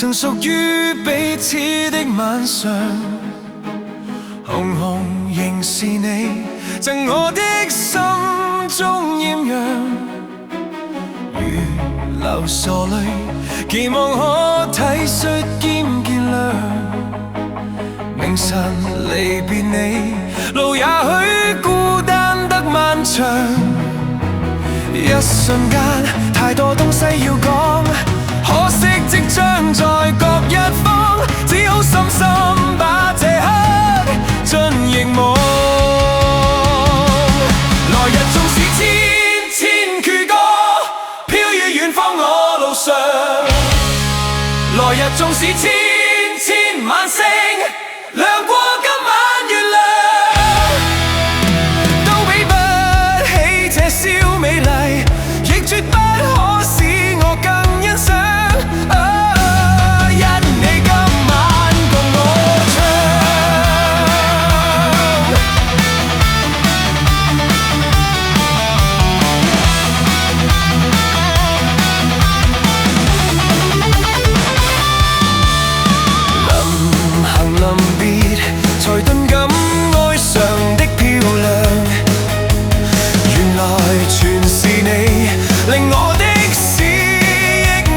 曾屬於彼此的晚上，紅紅仍是你，贈我的心中豔陽。如流傻淚，期望可體恤兼見諒。明晨離別你，路也許孤單得漫長。一瞬間，太多東西要講，可惜即將在各一方，只好深深把這刻進凝望。來日縱是千千闕歌，飄於遠方我路上。來日縱是千千晚星，亮過今晚月亮，都比不起這宵美麗，亦絕不可使我更欣賞。因你今晚共我唱。臨行臨別，才頓感哀傷的漂亮。原來全是你，令我的思憶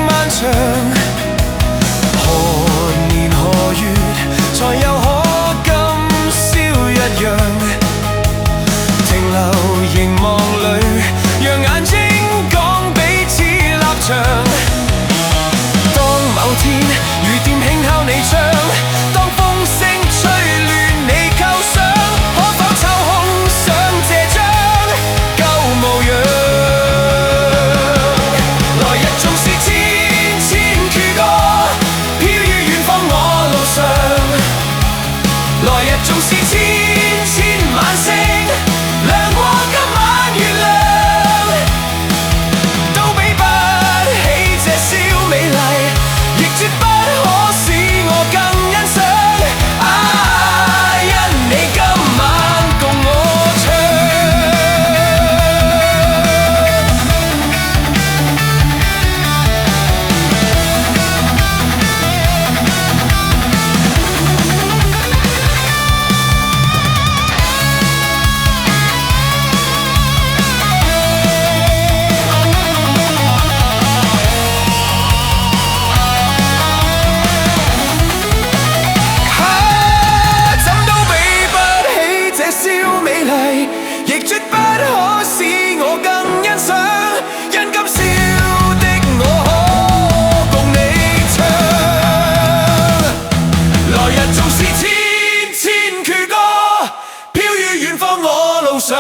漫長。何年何月，才又可今宵一樣？停留凝望裏，讓眼睛講彼此立場。當某天如電輕敲你窗，當風聲吹亂你構想，可否抽空想這張舊模樣？來日縱是千千闕歌，飄於遠方我路上。來日縱是千千晚星，亮過今晚月亮，都比不起這宵美麗，亦絕不可使我更欣賞。因你今晚共我唱。怎都比不起這宵美麗，亦絕不可使我更欣賞。因今宵的我可共你唱。來日縱是千千闕歌，飄於遠方我路上。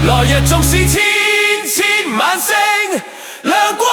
來日縱是千千晚星，亮過